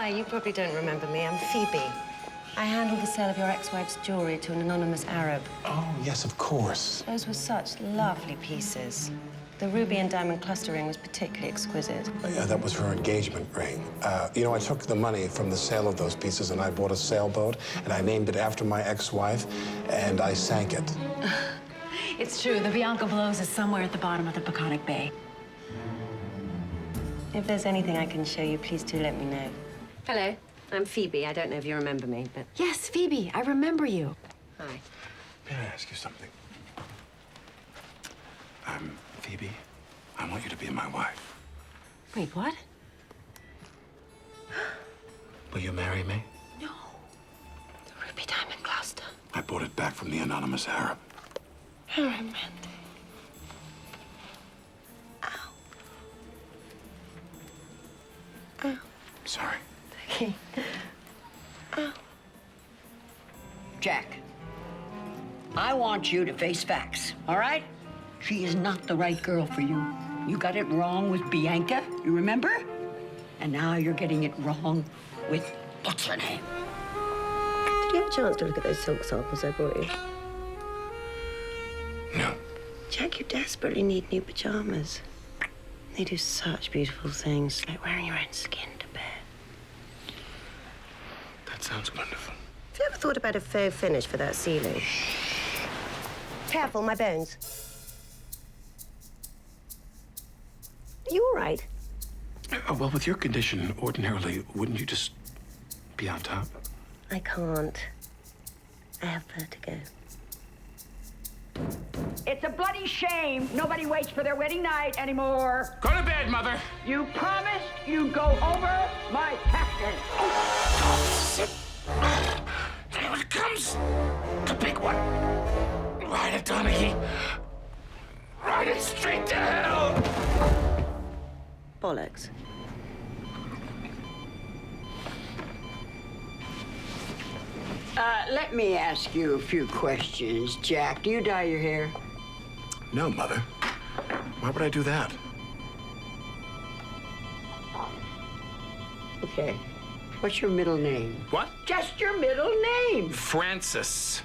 Hi, you probably don't remember me. I'm Phoebe. I handled the sale of your ex-wife's jewelry to an anonymous Arab. Oh, yes, of course. Those were such lovely pieces. The ruby and diamond cluster ring was particularly exquisite. Oh, yeah, that was her engagement ring. You know, I took the money from the sale of those pieces and I bought a sailboat and I named it after my ex-wife and I sank it. It's true. The Bianca Blows is somewhere at the bottom of the Peconic Bay. If there's anything I can show you, please do let me know. Hello, I'm Phoebe. I don't know if you remember me, but... Yes, Phoebe, I remember you. Hi. May I ask you something? Phoebe, I want you to be my wife. Wait, what? Will you marry me? No. The ruby diamond cluster. I bought it back from the anonymous Arab. How romantic. Ow. Ow. Sorry. Okay. Ow. Jack, I want you to face facts, all right? She is not the right girl for you. You got it wrong with Bianca, you remember? And now you're getting it wrong with, what's her name? Did you have a chance to look at those silk samples I brought you? No. Jack, you desperately need new pajamas. They do such beautiful things, like wearing your own skin to bed. That sounds wonderful. Have you ever thought about a faux finish for that ceiling? Careful, my bones. Are you all right? Well, with your condition, ordinarily, wouldn't you just be on top? I can't. I have vertigo. It's a bloody shame nobody waits for their wedding night anymore. Go to bed, Mother. You promised you'd go over my taxes. Here it comes. The big one. Ride it, Donaghy. Ride it straight to hell. Bollocks. Let me ask you a few questions, Jack. Do you dye your hair? No, Mother. Why would I do that? Okay. What's your middle name? What? Just your middle name. Francis.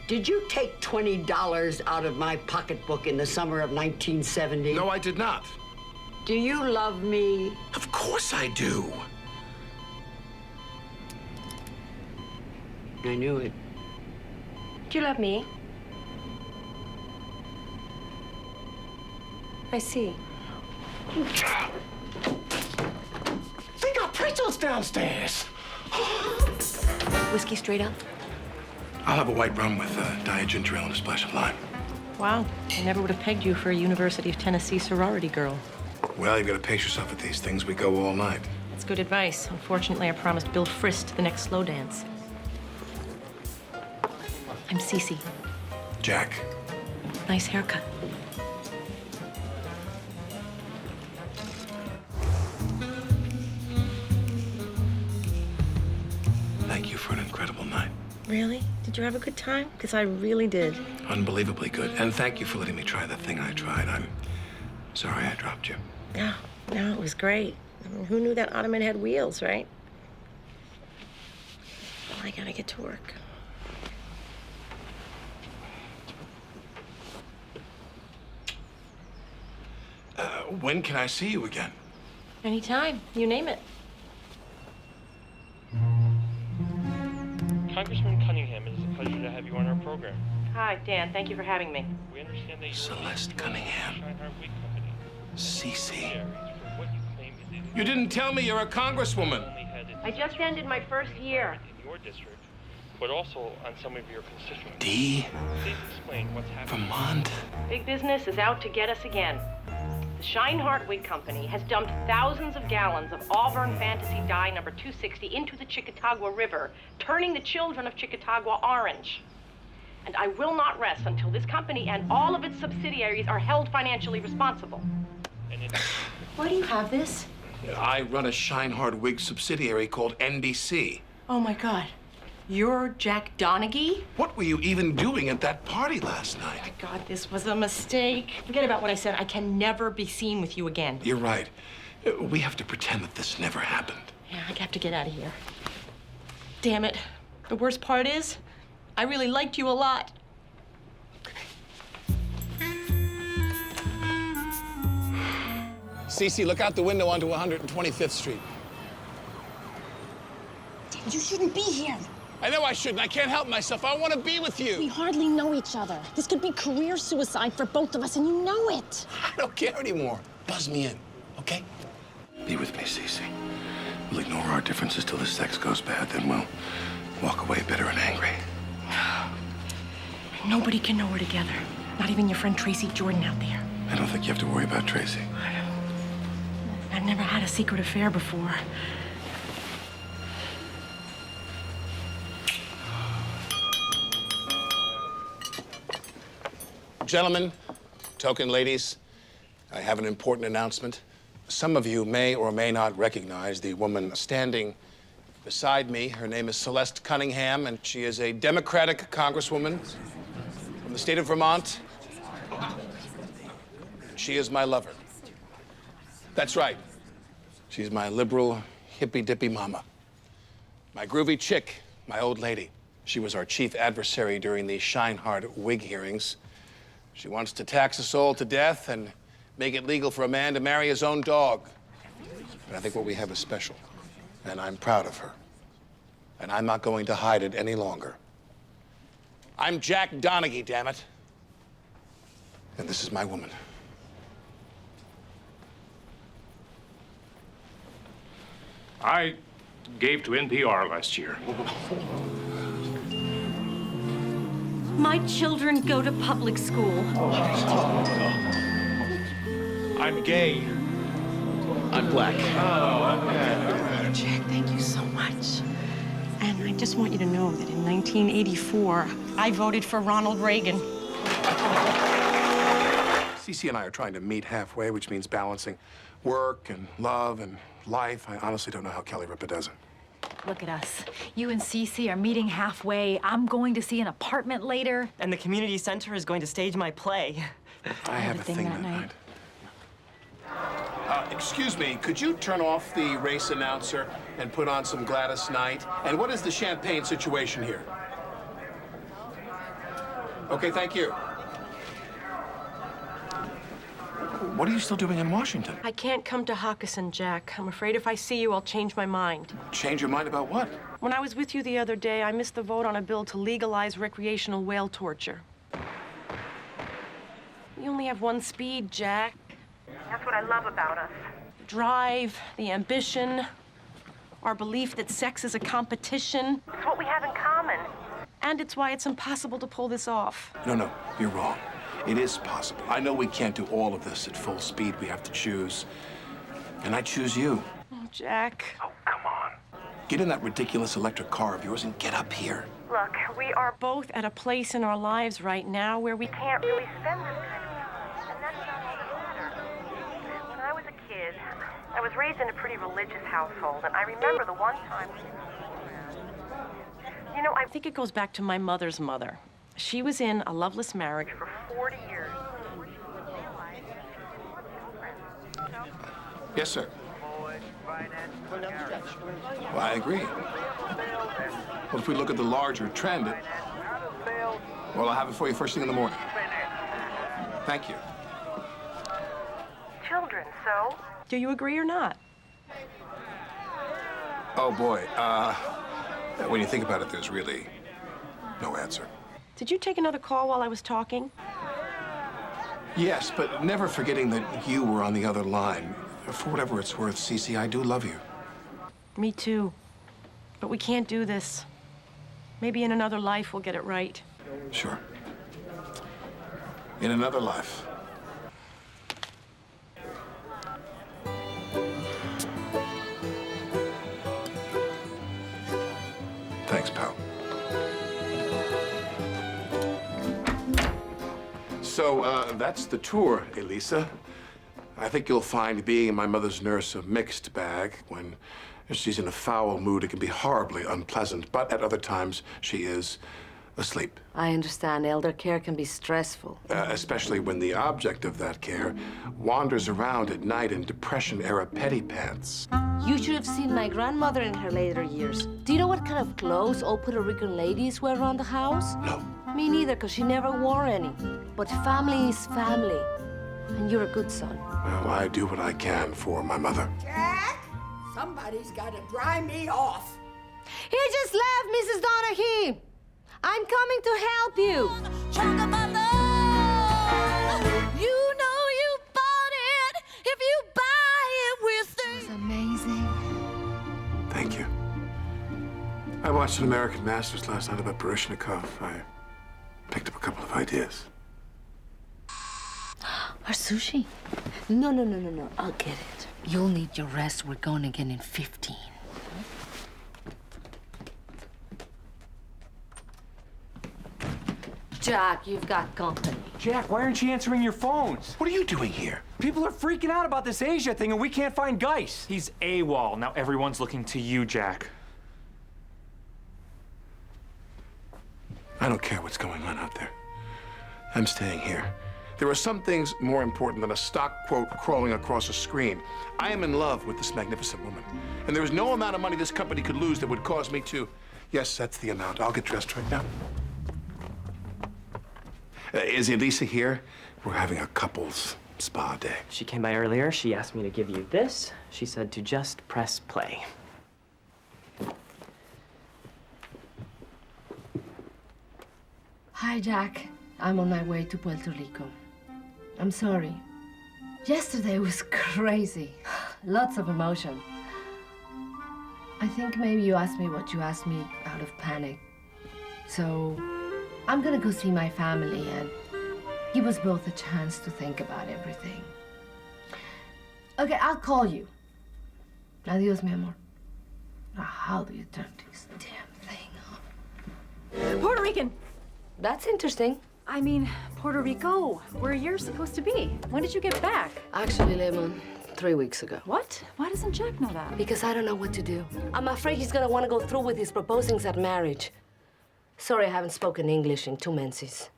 Did you take $20 out of my pocketbook in the summer of 1970? No, I did not. Do you love me? Of course I do. I knew it. Do you love me? I see. They got pretzels downstairs. Whiskey straight up? I'll have a white rum with diet ginger ale and a splash of lime. Wow, I never would have pegged you for a University of Tennessee sorority girl. Well, you've got to pace yourself at these things. We go all night. That's good advice. Unfortunately, I promised Bill Frist the next slow dance. I'm Cece. Jack. Nice haircut. Thank you for an incredible night. Really? Did you have a good time? Because I really did. Unbelievably good. And thank you for letting me try the thing I tried. I'm sorry I dropped you. No, it was great. I mean, who knew that ottoman had wheels, right? Well, I gotta get to work. When can I see you again? Anytime. You name it. Congressman Cunningham, it is a pleasure to have you on our program. Hi, Dan. Thank you for having me. We understand that you Celeste Cunningham. Shineheart Wig Company. Cece. For what you claim is illegal. You didn't tell me you're a congresswoman. Only had its I just ended my first year. in your district, but also on some of your constituents. D. Please explain what's happening. Vermont. Big business is out to get us again. The Shineheart Wig Company has dumped thousands of gallons of Auburn Fantasy Dye number 260 into the Chickatagua River, turning the children of Chickatagua orange. And I will not rest until this company and all of its subsidiaries are held financially responsible. And it, Why do you have this? I run a Shineheart Wig subsidiary called NBC. Oh, my God. You're Jack Donaghy? What were you even doing at that party last night? My God, this was a mistake. Forget about what I said. I can never be seen with you again. You're right. We have to pretend that this never happened. Yeah, I have to get out of here. Damn it. The worst part is, I really liked you a lot. Cece, look out the window onto 125th Street. You shouldn't be here. I know I shouldn't. I can't help myself. I want to be with you. We hardly know each other. This could be career suicide for both of us, and you know it. I don't care anymore. Buzz me in, okay? Be with me, Cece. We'll ignore our differences till the sex goes bad, then we'll walk away bitter and angry. Nobody can know we're together. Not even your friend Tracy Jordan out there. I don't think you have to worry about Tracy. I've never had a secret affair before. Gentlemen, token ladies, I have an important announcement. Some of you may or may not recognize the woman standing beside me. Her name is Celeste Cunningham, and she is a Democratic congresswoman from the state of Vermont. She is my lover. That's right. She's my liberal, hippy-dippy mama. My groovy chick, my old lady. She was our chief adversary during the Scheinhardt wig hearings. She wants to tax us all to death and make it legal for a man to marry his own dog. But I think what we have is special, and I'm proud of her. And I'm not going to hide it any longer. I'm Jack Donaghy, damn it. And this is my woman. I gave to NPR last year. My children go to public school. I'm gay. I'm black. Jack, thank you so much. And I just want you to know that in 1984, I voted for Ronald Reagan. Cece and I are trying to meet halfway, which means balancing work and love and life. I honestly don't know how Kelly Ripa does it. Look at us. You and Cece are meeting halfway. I'm going to see an apartment later. And the community center is going to stage my play. I have a thing that night. Excuse me, could you turn off the race announcer and put on some Gladys Knight? And what is the champagne situation here? Okay, thank you. What are you still doing in Washington? I can't come to Hakkasan, Jack. I'm afraid if I see you, I'll change my mind. Change your mind about what? When I was with you the other day, I missed the vote on a bill to legalize recreational whale torture. We only have one speed, Jack. That's what I love about us. The drive, the ambition, our belief that sex is a competition. It's what we have in common. And it's why it's impossible to pull this off. No, you're wrong. It is possible. I know we can't do all of this at full speed. We have to choose. And I choose you. Oh, Jack. Oh, come on. Get in that ridiculous electric car of yours and get up here. Look, we are both at a place in our lives right now where we can't really spend this kind of time. And that's not all that matters. When I was a kid, I was raised in a pretty religious household, and I remember the one time... You know, I think it goes back to my mother's mother. She was in a loveless marriage for 40 years. Yes, sir. Well, I agree. Well, if we look at the larger trend, well, I'll have it for you first thing in the morning. Thank you. Children, so? Do you agree or not? Oh, boy. When you think about it, there's really no answer. Did you take another call while I was talking? Yes, but never forgetting that you were on the other line. For whatever it's worth, Cece, I do love you. Me too. But we can't do this. Maybe in another life we'll get it right. Sure. In another life. Thanks, pal. So, that's the tour, Elisa. I think you'll find being my mother's nurse a mixed bag. When she's in a foul mood, it can be horribly unpleasant, but at other times, she is asleep. I understand elder care can be stressful. Especially when the object of that care wanders around at night in Depression-era petty pants. You should have seen my grandmother in her later years. Do you know what kind of clothes all Puerto Rican ladies wear around the house? No. Me neither, because she never wore any. But family is family. And you're a good son. Well, I do what I can for my mother. Jack, somebody's got to dry me off. He just left, Mrs. Donaghy. I'm coming to help you. You know you bought it if you buy it with things. It's amazing. Thank you. I watched an American Masters last night about Baryshnikov. I picked up a couple of ideas. Our sushi? No. I'll get it. You'll need your rest. We're going again in 15. Jack, you've got company. Jack, why aren't you answering your phones? What are you doing here? People are freaking out about this Asia thing and we can't find Geis. He's AWOL. Now everyone's looking to you, Jack. I don't care what's going on out there. I'm staying here. There are some things more important than a stock quote crawling across a screen. I am in love with this magnificent woman. And there is no amount of money this company could lose that would cause me to... Yes, that's the amount. I'll get dressed right now. Is Elisa here? We're having a couples spa day. She came by earlier. She asked me to give you this. She said to just press play. Hi, Jack. I'm on my way to Puerto Rico. I'm sorry. Yesterday was crazy. Lots of emotion. I think maybe you asked me what you asked me out of panic. So I'm gonna go see my family and give us both a chance to think about everything. Okay, I'll call you. Adios, mi amor. Now, how do you turn this damn thing on? Puerto Rican. That's interesting. I mean, Puerto Rico, where you're supposed to be. When did you get back? Actually, Lemon, 3 weeks ago. What? Why doesn't Jack know that? Because I don't know what to do. I'm afraid he's gonna want to go through with his proposings at marriage. Sorry, I haven't spoken English in 2 menses.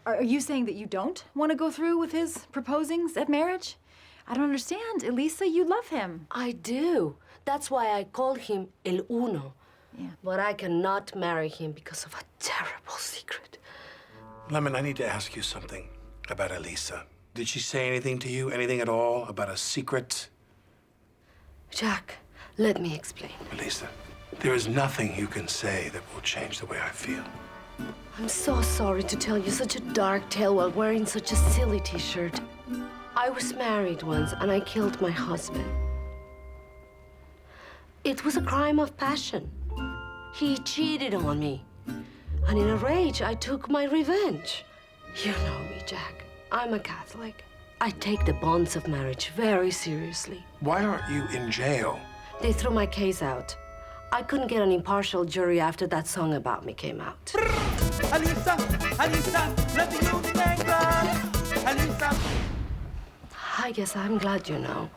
Are you saying that you don't want to go through with his proposings at marriage? I don't understand. Elisa, you love him. I do. That's why I call him El Uno. Yeah. But I cannot marry him because of a terrible secret. Lemon, I need to ask you something about Elisa. Did she say anything to you, anything at all, about a secret? Jack, let me explain. Elisa, there is nothing you can say that will change the way I feel. I'm so sorry to tell you such a dark tale while wearing such a silly t-shirt. I was married once and I killed my husband. It was a crime of passion. He cheated on me. And in a rage, I took my revenge. You know me, Jack. I'm a Catholic. I take the bonds of marriage very seriously. Why aren't you in jail? They threw my case out. I couldn't get an impartial jury after that song about me came out. Elisa, let the youth thank God. Elisa. I guess I'm glad you know.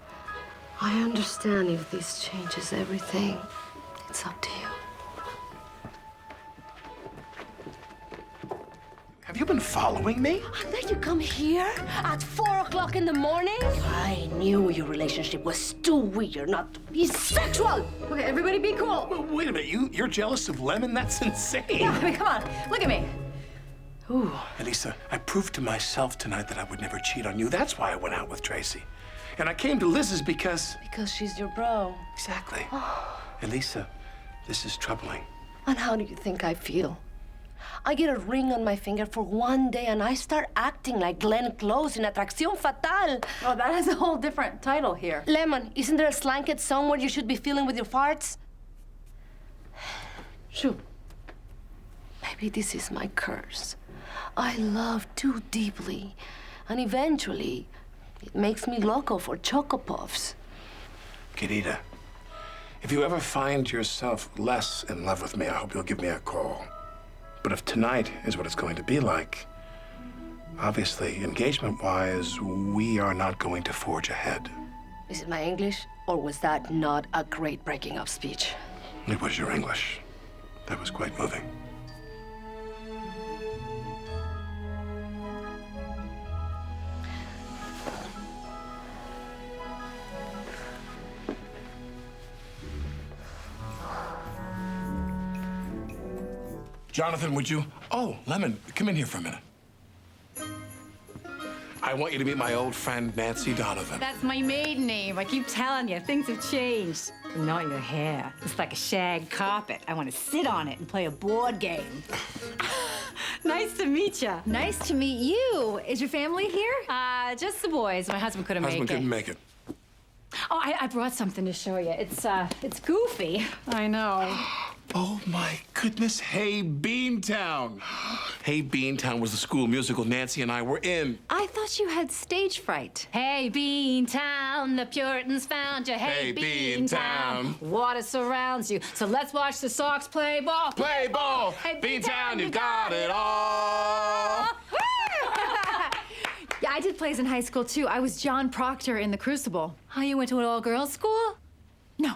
I understand if this changes everything. It's up to you. Have you been following me? And then you come here at 4 o'clock in the morning? I knew your relationship was too weird not to be sexual. Okay, everybody be cool. Well, wait a minute, you're jealous of Lemon? That's insane. Yeah, I mean, come on, look at me. Ooh. Elisa, I proved to myself tonight that I would never cheat on you. That's why I went out with Tracy. And I came to Liz's because... Because she's your bro. Exactly. Elisa, this is troubling. And how do you think I feel? I get a ring on my finger for 1 day and I start acting like Glenn Close in Atracción Fatal. Oh, that has a whole different title here. Lemon, isn't there a slanket somewhere you should be feeling with your farts? Shoo. Maybe this is my curse. I love too deeply, and eventually it makes me loco for Choco Puffs. Querida, if you ever find yourself less in love with me, I hope you'll give me a call. But if tonight is what it's going to be like, obviously, engagement-wise, we are not going to forge ahead. Is it my English, or was that not a great breaking up speech? It was your English. That was quite moving. Jonathan, would you? Oh, Lemon, come in here for a minute. I want you to meet my old friend, Nancy Donovan. That's my maiden name. I keep telling you, things have changed. Not your hair. It's like a shag carpet. I want to sit on it and play a board game. Nice to meet you. Nice to meet you. Is your family here? Just the boys. My husband couldn't make it. Husband couldn't make it. Oh, I brought something to show you. It's goofy. I know. Oh, my goodness. Hey, Beantown. Hey, Beantown was the school musical Nancy and I were in. I thought you had stage fright. Hey, Beantown, the Puritans found you. Hey, Beantown, water surrounds you. So let's watch the Sox play ball. Play ball. Hey, Beantown, you got it all. Yeah, I did plays in high school, too. I was John Proctor in The Crucible. Oh, you went to an all-girls school? No.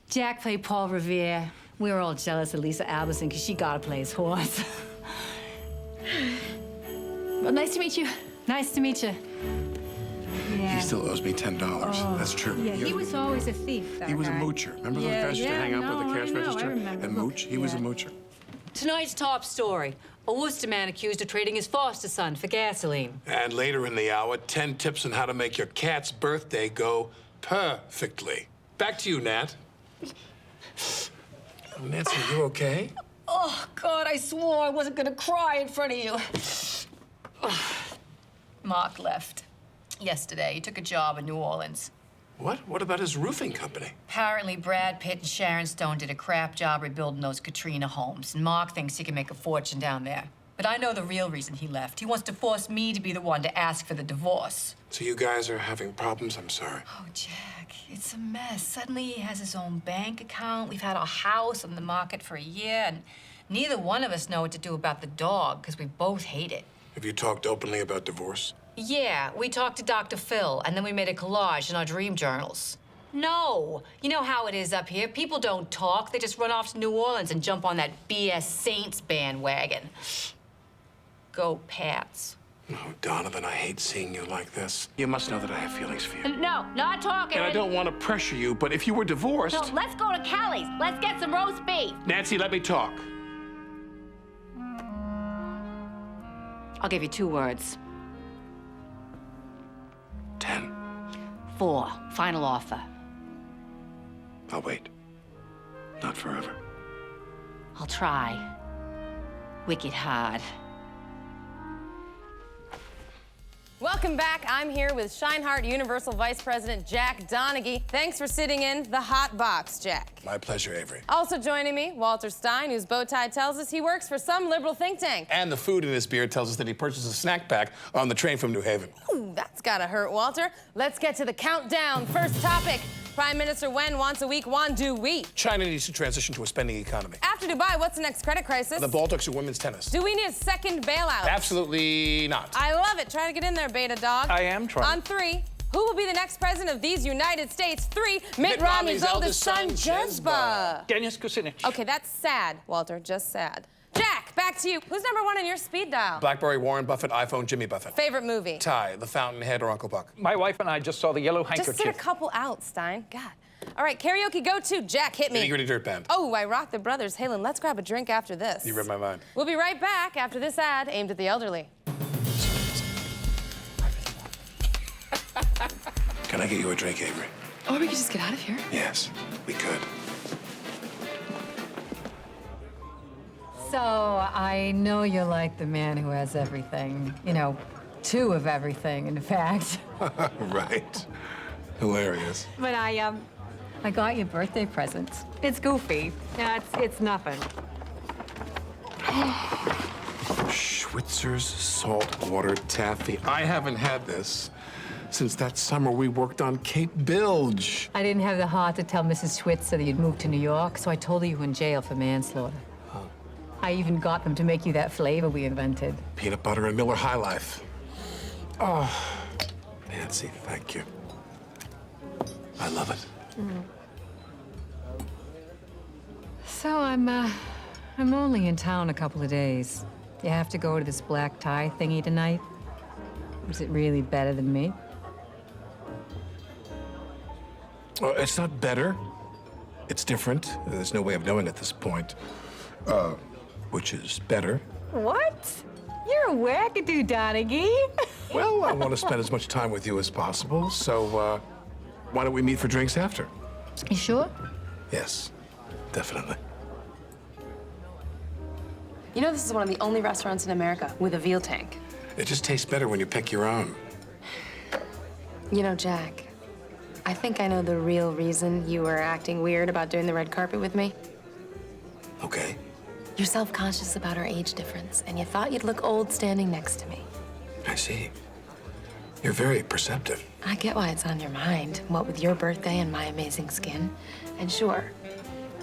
Jack played Paul Revere. We were all jealous of Lisa Alberson because she got to play his horse. Well, nice to meet you. Nice to meet you. He still owes me $10. That's true. Yeah, he was always a thief, that He was a guy. moocher. Remember those guys used to hang out with the cash register? I remember. And mooch? He was a moocher. Tonight's top story. A Worcester man accused of trading his foster son for gasoline. And later in the hour, 10 tips on how to make your cat's birthday go perfectly. Back to you, Nat. Nancy, are you okay? Oh, God, I swore I wasn't gonna cry in front of you. Mark left yesterday. He took a job in New Orleans. What? What about his roofing company? Apparently, Brad Pitt and Sharon Stone did a crap job rebuilding those Katrina homes, and Mark thinks he can make a fortune down there. But I know the real reason he left. He wants to force me to be the one to ask for the divorce. So you guys are having problems? I'm sorry. Oh, Jack, it's a mess. Suddenly he has his own bank account. We've had our house on the market for a year, and neither one of us know what to do about the dog, because we both hate it. Have you talked openly about divorce? Yeah, we talked to Dr. Phil, and then we made a collage in our dream journals. No. You know how it is up here. People don't talk. They just run off to New Orleans and jump on that BS Saints bandwagon. Go Pats. Oh, Donovan, I hate seeing you like this. You must know that I have feelings for you. No, not talking. And I don't want to pressure you, but if you were divorced... No, let's go to Callie's. Let's get some roast beef. Nancy, let me talk. I'll give you 2 words. 10. 4. Final offer. I'll wait. Not forever. I'll try. Wicked hard. Welcome back. I'm here with Shineheart Universal Vice President Jack Donaghy. Thanks for sitting in the hot box, Jack. My pleasure, Avery. Also joining me, Walter Stein, whose bow tie tells us he works for some liberal think tank. And the food in his beard tells us that he purchased a snack pack on the train from New Haven. Ooh, that's gotta hurt, Walter. Let's get to the countdown. First topic. Prime Minister Wen wants a weak Wan do we. China needs to transition to a spending economy. After Dubai, what's the next credit crisis? The Baltics or women's tennis. Do we need a second bailout? Absolutely not. I love it. Try to get in there, beta dog. I am trying. On 3, who will be the next president of these United States? 3, Mitt Romney's oldest son, Jezba. Denis Kucinich. Okay, that's sad, Walter, just sad. Jack, back to you. Who's number 1 on your speed dial? BlackBerry, Warren Buffett, iPhone, Jimmy Buffett. Favorite movie? Ty, The Fountainhead, or Uncle Buck. My wife and I just saw The Yellow Handkerchief. Just sit a couple out, Stein. God. All right, karaoke go-to. Jack, hit me. Nitty-gritty dirt band. Oh, I rock the brothers. Halen, let's grab a drink after this. You read my mind. We'll be right back after this ad aimed at the elderly. Can I get you a drink, Avery? Or we could just get out of here. Yes, we could. So, I know you're like the man who has everything. You know, 2 of everything, in fact. Right. Hilarious. But I got you birthday presents. It's goofy. Yeah, it's nothing. Schwitzer's saltwater taffy. I haven't had this since that summer we worked on Cape Bilge. I didn't have the heart to tell Mrs. Schwitzer that you'd moved to New York, so I told her you were in jail for manslaughter. Huh. I even got them to make you that flavor we invented. Peanut butter and Miller High Life. Oh, Nancy, thank you. I love it. So I'm only in town a couple of days. You have to go to this black tie thingy tonight? Is it really better than me? It's not better. It's different. There's no way of knowing at this point. which is better. What? You're a wackadoo, Donaghy. Well, I want to spend as much time with you as possible, so why don't we meet for drinks after? You sure? Yes, definitely. You know, this is one of the only restaurants in America with a veal tank. It just tastes better when you pick your own. You know, Jack, I think I know the real reason you were acting weird about doing the red carpet with me. Okay. You're self-conscious about our age difference, and you thought you'd look old standing next to me. I see. You're very perceptive. I get why it's on your mind, what with your birthday and my amazing skin. And sure,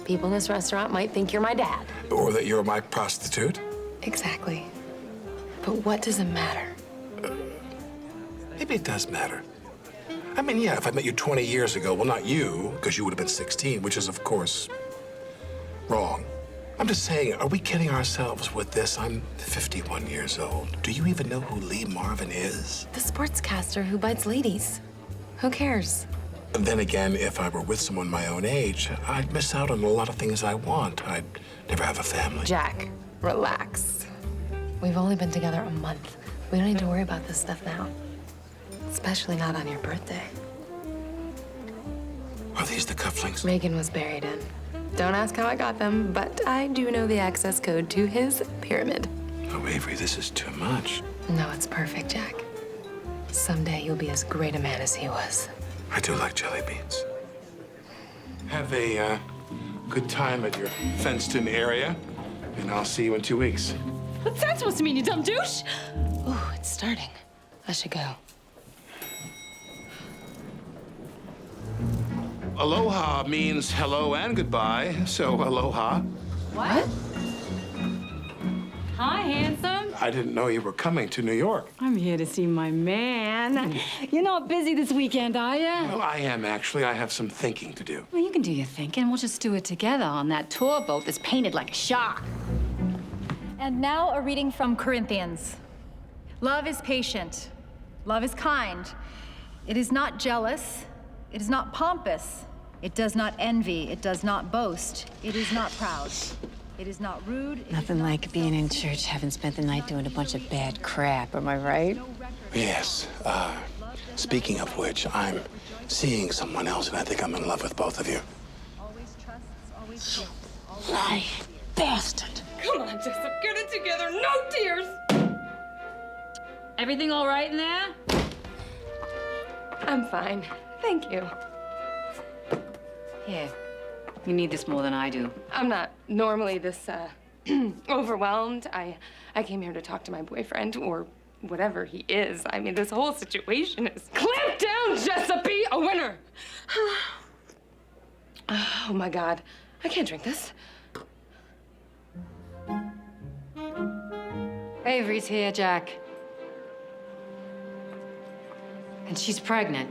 people in this restaurant might think you're my dad. Or that you're my prostitute. Exactly. But what does it matter? Maybe it does matter. I mean, yeah, if I met you 20 years ago, well, not you, because you would have been 16, which is, of course, wrong. I'm just saying, are we kidding ourselves with this? I'm 51 years old. Do you even know who Lee Marvin is? The sportscaster who bites ladies. Who cares? And then again, if I were with someone my own age, I'd miss out on a lot of things I want. I'd never have a family. Jack, relax. We've only been together a month. We don't need to worry about this stuff now. Especially not on your birthday. Are these the cufflinks? Megan was buried in. Don't ask how I got them, but I do know the access code to his pyramid. Oh, Avery, this is too much. No, it's perfect, Jack. Someday you'll be as great a man as he was. I do like jelly beans. Have a good time at your fenced-in area, and I'll see you in 2 weeks. What's that supposed to mean, you dumb douche? Ooh, it's starting. I should go. Aloha means hello and goodbye, so aloha. What? Hi, handsome. I didn't know you were coming to New York. I'm here to see my man. You're not busy this weekend, are you? Well, I am, actually. I have some thinking to do. Well, you can do your thinking. We'll just do it together on that tour boat that's painted like a shark. And now a reading from Corinthians. Love is patient. Love is kind. It is not jealous. It is not pompous. It does not envy. It does not boast. It is not proud. It is not rude. Nothing like being in church, having spent the night doing a bunch of bad crap, am I right? Yes. Speaking of which, I'm seeing someone else, and I think I'm in love with both of you. Lie, bastard. Come on, Jessup, get it together. No tears. Everything all right in there? I'm fine. Thank you. Here. You need this more than I do. I'm not normally this, overwhelmed. I came here to talk to my boyfriend, or whatever he is. I mean, this whole situation is... Clamp down, Jessup! A winner! Oh, my God. I can't drink this. Avery's here, Jack. And she's pregnant.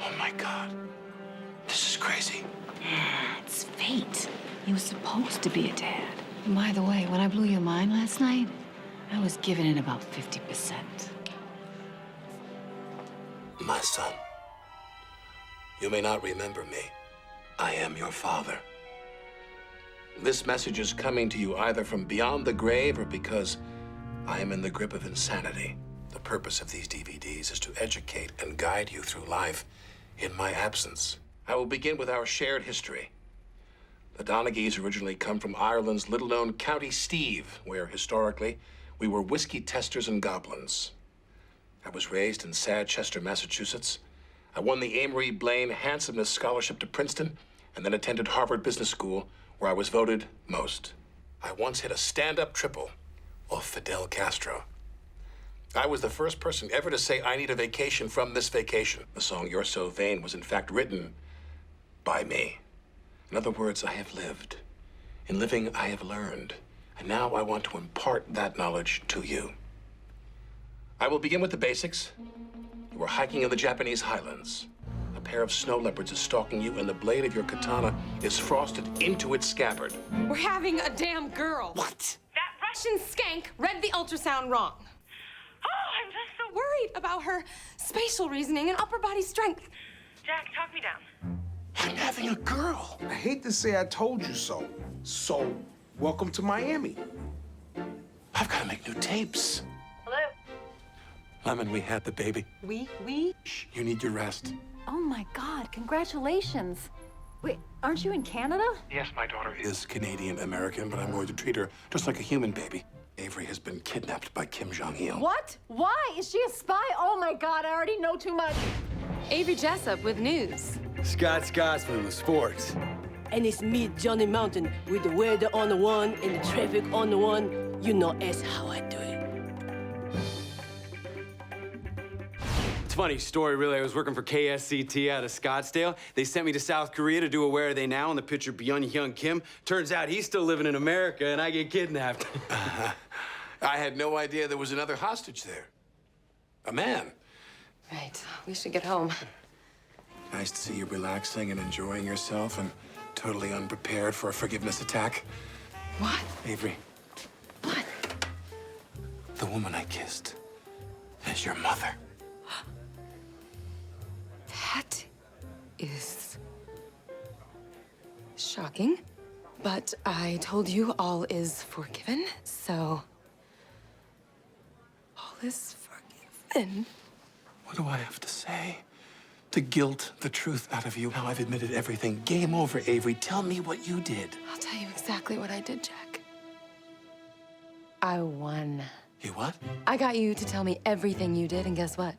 Oh, my God. This is crazy. It's fate. He was supposed to be a dad. And by the way, when I blew your mind last night, I was giving it about 50%. My son, you may not remember me. I am your father. This message is coming to you either from beyond the grave or because I am in the grip of insanity. The purpose of these DVDs is to educate and guide you through life in my absence. I will begin with our shared history. The Donaghys originally come from Ireland's little-known County Steve, where, historically, we were whiskey testers and goblins. I was raised in sad Chester, Massachusetts. I won the Amory Blaine Handsomeness Scholarship to Princeton and then attended Harvard Business School, where I was voted most. I once hit a stand-up triple off Fidel Castro. I was the first person ever to say, I need a vacation from this vacation. The song You're So Vain was in fact written by me. In other words, I have lived. In living, I have learned. And now I want to impart that knowledge to you. I will begin with the basics. You are hiking in the Japanese highlands. A pair of snow leopards is stalking you, and the blade of your katana is frosted into its scabbard. We're having a damn girl. What? That Russian skank read the ultrasound wrong. Oh, I'm just so worried about her spatial reasoning and upper body strength. Jack, talk me down. I'm having a girl. I hate to say I told you so. So Welcome to Miami. I've got to make new tapes. Hello? Lemon, we had the baby. We? Shh, you need your rest. Oh my God, congratulations. Wait, aren't you in Canada? Yes, my daughter is Canadian-American, but I'm going to treat her just like a human baby. Avery has been kidnapped by Kim Jong-il. What? Why? Is she a spy? Oh my God, I already know too much. Avery Jessup with news. Scott Scotsman with sports. And it's me, Johnny Mountain, with the weather on the one and the traffic on the one. You know, that's how I do it. It's a funny story, really. I was working for KSCT out of Scottsdale. They sent me to South Korea to do a Where Are They Now on the picture Byung-hyun Kim. Turns out he's still living in America, and I get kidnapped. I had no idea there was another hostage there. A man. Right, we should get home. Nice to see you relaxing and enjoying yourself and totally unprepared for a forgiveness attack. What? Avery. What? The woman I kissed is your mother. That is shocking, but I told you all is forgiven, so all is forgiven. What do I have to say? To guilt the truth out of you. Now I've admitted everything. Game over, Avery. Tell me what you did. I'll tell you exactly what I did, Jack. I won. You what? I got you to tell me everything you did, and guess what?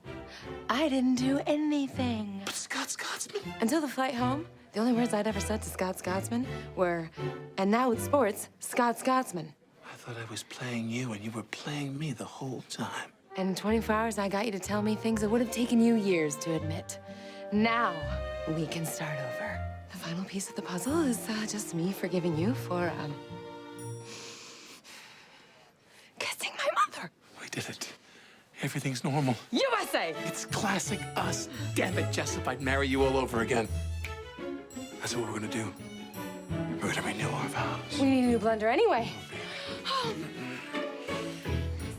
I didn't do anything. But Scott Scotsman. Until the flight home, the only words I'd ever said to Scott Scotsman were, and now with sports, Scott Scotsman. I thought I was playing you, and you were playing me the whole time. And in 24 hours, I got you to tell me things that would have taken you years to admit. Now, we can start over. The final piece of the puzzle is just me forgiving you for, kissing my mother. We did it. Everything's normal. USA! It's classic us. Damn it, Jessup, I'd marry you all over again. That's what we're gonna do. We're gonna renew our vows. We need a new blender anyway.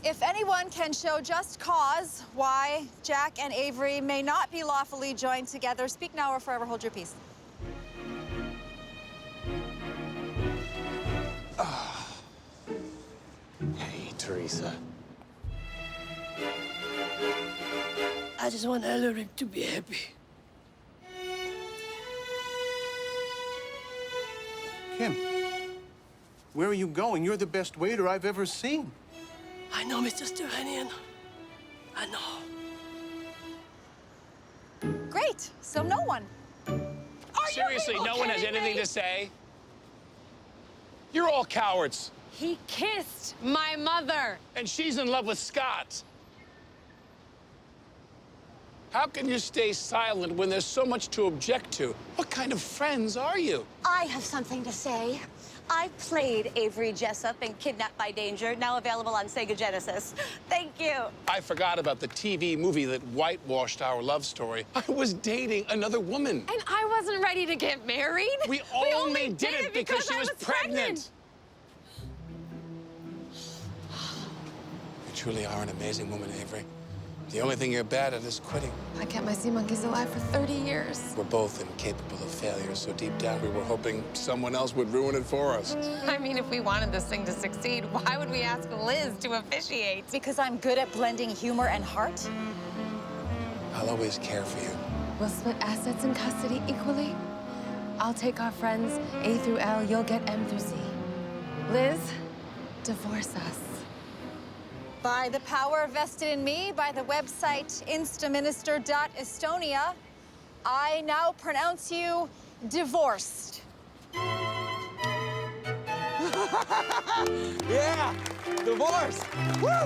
If anyone can show just cause why Jack and Avery may not be lawfully joined together, speak now or forever hold your peace. Hey, Teresa. I just want Ellery to be happy. Kim, where are you going? You're the best waiter I've ever seen. I know, Mr. Stefanian. I know. Great, so no one. Seriously, no one has anything to say? You're all cowards. He kissed my mother. And she's in love with Scott. How can you stay silent when there's so much to object to? What kind of friends are you? I have something to say. I played Avery Jessup in Kidnapped by Danger, now available on Sega Genesis. Thank you. I forgot about the TV movie that whitewashed our love story. I was dating another woman. And I wasn't ready to get married. We only did it because she was pregnant. You truly are an amazing woman, Avery. The only thing you're bad at is quitting. I kept my sea monkeys alive for 30 years. We're both incapable of failure, so deep down we were hoping someone else would ruin it for us. I mean, if we wanted this thing to succeed, why would we ask Liz to officiate? Because I'm good at blending humor and heart? I'll always care for you. We'll split assets and custody equally. I'll take our friends A through L, you'll get M through Z. Liz, divorce us. By the power vested in me by the website instaminister.estonia, I now pronounce you divorced. Yeah, divorce. Woo!